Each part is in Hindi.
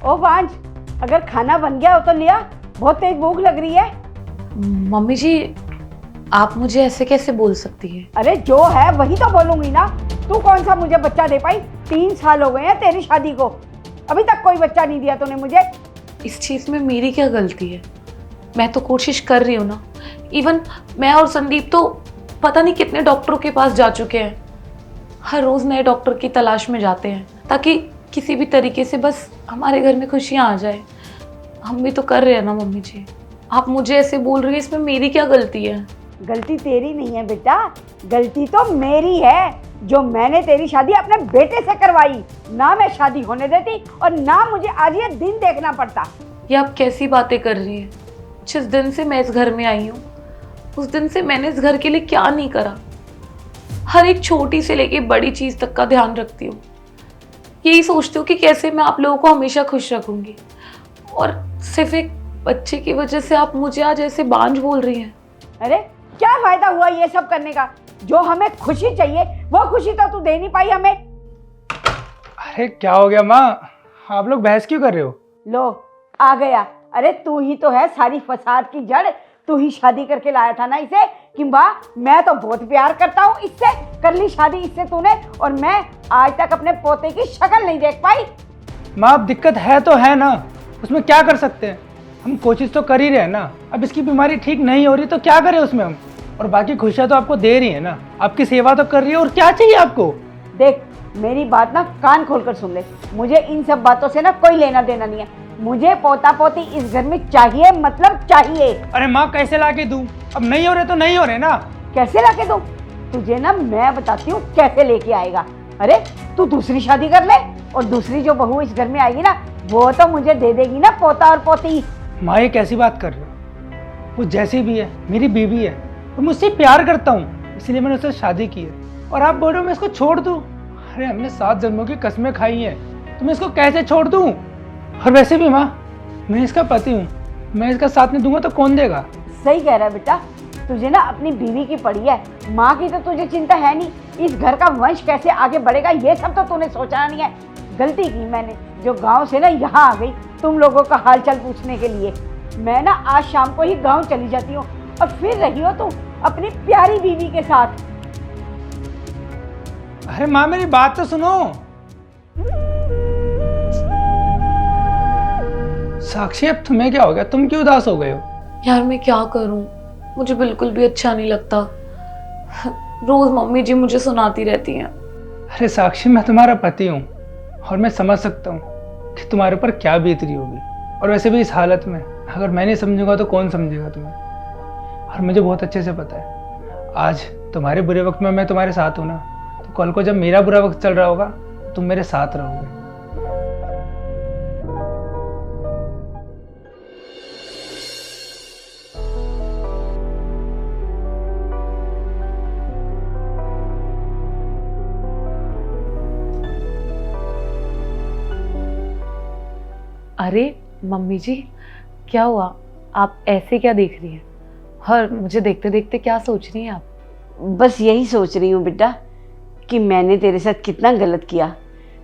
ओ वांज, अगर खाना बन गया हो तो लिया, बहुत तेज भूख लग रही है। मम्मी जी, आप मुझे ऐसे कैसे बोल सकती हैं? अरे जो है वही तो बोलूंगी ना। तू कौन सा मुझे बच्चा दे पाई? 3 साल हो गए हैं तेरी शादी को, अभी तक कोई बच्चा नहीं दिया तूने मुझे। इस चीज़ में मेरी क्या गलती है? मैं तो कोशिश कर रही हूँ ना। इवन मैं और संदीप तो पता नहीं कितने डॉक्टरों के पास जा चुके हैं। हर रोज़ नए डॉक्टर की तलाश में जाते हैं ताकि किसी भी तरीके से बस हमारे घर में खुशियाँ आ जाए। हम भी तो कर रहे हैं ना मम्मी जी। आप मुझे ऐसे बोल रही हैं, इसमें मेरी क्या गलती है? गलती तेरी नहीं है बेटा, गलती तो मेरी है, जो मैंने तेरी शादी अपने बेटे से करवाई। ना मैं शादी होने देती और ना मुझे आज ये दिन देखना पड़ता। ये आप कैसी बातें कर रही हैं? जिस दिन से मैं इस घर में आई हूँ, उस दिन से मैंने इस घर के लिए क्या नहीं करा। हर एक छोटी से लेके बड़ी चीज़ तक का ध्यान रखती हूँ। यही सोचती हूँ कि कैसे मैं आप लोगों को हमेशा खुश रखूँगी। और सिर्फ एक बच्चे की वजह से आप मुझे आज ऐसे बांझ बोल रही हैं। अरे क्या फायदा हुआ ये सब करने का? जो हमें खुशी चाहिए वो खुशी तो तू दे नहीं पाई हमें। अरे क्या हो गया माँ, आप लोग बहस क्यों कर रहे हो? लो आ गया। अरे तू ही तो है सारी फसाद की जड़। तू ही शादी करके लाया था ना इसे कि वाह मैं तो बहुत प्यार करता हूँ इससे, कर ली शादी इससे तूने, और मैं आज तक अपने पोते की शक्ल नहीं देख पाई। माँ अब दिक्कत है तो है ना, उसमें क्या कर सकते हैं? हम कोशिश तो कर ही रहे हैं ना। अब इसकी बीमारी ठीक नहीं हो रही तो क्या करें उसमें हम? और बाकी खुशियाँ तो आपको दे रही है ना, आपकी सेवा तो कर रही है, और क्या चाहिए आपको? देख मेरी बात ना कान खोलकर सुन ले, मुझे इन सब बातों से ना कोई लेना देना नहीं है। मुझे पोता पोती इस घर में चाहिए, मतलब चाहिए। अरे माँ कैसे ला के दूँ? अब नहीं हो रहे तो नहीं हो रहे ना। कैसे लाके दूं? तुझे ना मैं बताती हूँ कैसे लेके आएगा। अरे तू दूसरी शादी कर ले और दूसरी जो बहू इस घर में आएगी ना वो तो मुझे दे देगी ना पोता और पोती। माँ ये कैसी बात कर रहे हो? वो जैसी भी है मेरी बीवी है और मुझसे प्यार करता हूँ, इसलिए मैंने उससे शादी की है। और आप बोल रहे हो मैं इसको छोड़ दूँ? अरे हमने 7 जन्मों की कसमें खाई हैं, तो मैं इसको कैसे छोड़ दूँ? और वैसे भी माँ मैं इसका पति हूँ, मैं इसका साथ नहीं दूंगा तो कौन देगा? सही कह रहा है बेटा, तुझे ना अपनी बीवी की पड़ी है, माँ की तो तुझे चिंता है नहीं। इस घर का वंश कैसे आगे बढ़ेगा ये सब तो तूने सोचा नहीं है। गलती की मैंने जो गांव से ना यहाँ आ गई तुम लोगों का हालचाल पूछने के लिए। मैं ना आज शाम को ही गांव चली जाती हूँ और फिर रही हो तुम अपनी प्यारी बीवी के साथ। अरे माँ मेरी बात तो सुनो। साक्षी अब तुम्हें क्या हो गया? तुम क्यों उदास हो गए हो? यार मैं क्या करूं, मुझे बिल्कुल भी अच्छा नहीं लगता। रोज मम्मी जी मुझे सुनाती रहती हैं। अरे साक्षी मैं तुम्हारा पति हूँ और मैं समझ सकता हूँ कि तुम्हारे ऊपर क्या बीत रही होगी। और वैसे भी इस हालत में अगर मैं नहीं समझूंगा तो कौन समझेगा तुम्हें? और मुझे बहुत अच्छे से पता है आज तुम्हारे बुरे वक्त में मैं तुम्हारे साथ हूँ ना, तो कल को जब मेरा बुरा वक्त चल रहा होगा तुम मेरे साथ रहोगे। अरे मम्मी जी, क्या हुआ? आप ऐसे क्या देख रही हैं? और मुझे देखते देखते क्या सोच रही हैं आप? बस यही सोच रही हूँ बेटा कि मैंने तेरे साथ कितना गलत किया,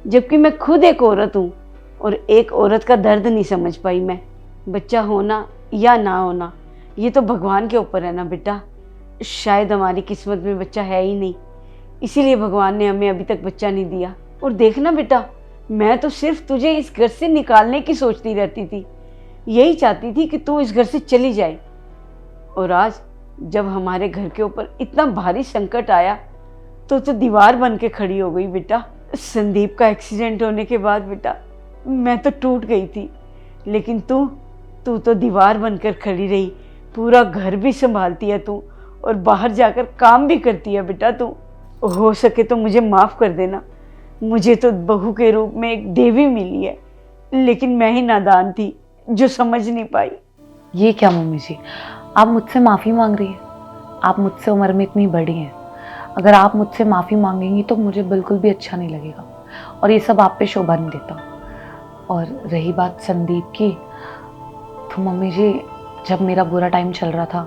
जबकि मैं खुद एक औरत हूँ और एक औरत का दर्द नहीं समझ पाई मैं। बच्चा होना या ना होना ये तो भगवान के ऊपर है ना बेटा। शायद हमारी किस्मत में बच्चा है ही नहीं, इसीलिए भगवान ने हमें अभी तक बच्चा नहीं दिया। और देखना बेटा, मैं तो सिर्फ तुझे इस घर से निकालने की सोचती रहती थी, यही चाहती थी कि तू इस घर से चली जाए। और आज जब हमारे घर के ऊपर इतना भारी संकट आया तो दीवार बन के खड़ी हो गई बेटा। संदीप का एक्सीडेंट होने के बाद बेटा मैं तो टूट गई थी, लेकिन तू तो दीवार बनकर खड़ी रही। पूरा घर भी संभालती है तू और बाहर जाकर काम भी करती है बेटा तू। हो सके तो मुझे माफ़ कर देना, मुझे तो बहू के रूप में एक देवी मिली है, लेकिन मैं ही नादान थी जो समझ नहीं पाई। ये क्या मम्मी जी, आप मुझसे माफ़ी मांग रही हैं? आप मुझसे उम्र में इतनी बड़ी हैं, अगर आप मुझसे माफ़ी मांगेंगी तो मुझे बिल्कुल भी अच्छा नहीं लगेगा और ये सब आप पे शोभा नहीं देता। और रही बात संदीप की, तो मम्मी जी जब मेरा बुरा टाइम चल रहा था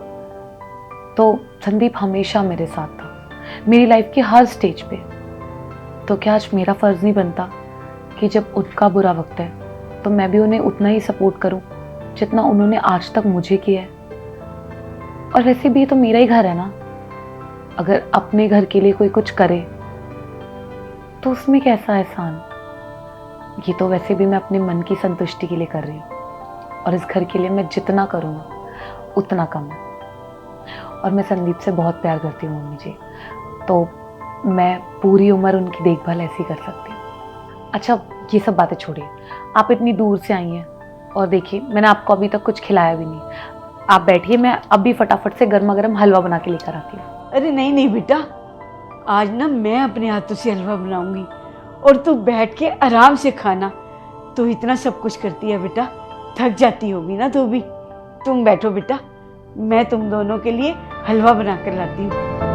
तो संदीप हमेशा मेरे साथ था, मेरी लाइफ की हर स्टेज पे। तो क्या आज मेरा फ़र्ज़ नहीं बनता कि जब उनका बुरा वक्त है तो मैं भी उन्हें उतना ही सपोर्ट करूं जितना उन्होंने आज तक मुझे किया है। और वैसे भी ये तो मेरा ही घर है ना, अगर अपने घर के लिए कोई कुछ करे तो उसमें कैसा एहसान। ये तो वैसे भी मैं अपने मन की संतुष्टि के लिए कर रही हूँ, और इस घर के लिए मैं जितना करूँगा उतना कम है। और मैं संदीप से बहुत प्यार करती हूँ मम्मी जी, तो मैं पूरी उम्र उनकी देखभाल ऐसी कर सकती हूँ। अच्छा, ये सब बातें छोड़िए, आप इतनी दूर से आई हैं और देखिए मैंने आपको अभी तक कुछ खिलाया भी नहीं। आप बैठिए, मैं अभी फटाफट से गर्मा गर्म हलवा बना के लेकर आती हूँ। अरे नहीं नहीं बेटा, आज ना मैं अपने हाथों से हलवा बनाऊंगी और तू बैठ के आराम से खाना। तू इतना सब कुछ करती है बेटा, थक जाती होगी ना तू भी। तुम बैठो बेटा, मैं तुम दोनों के लिए हलवा बना कर लाती हूँ।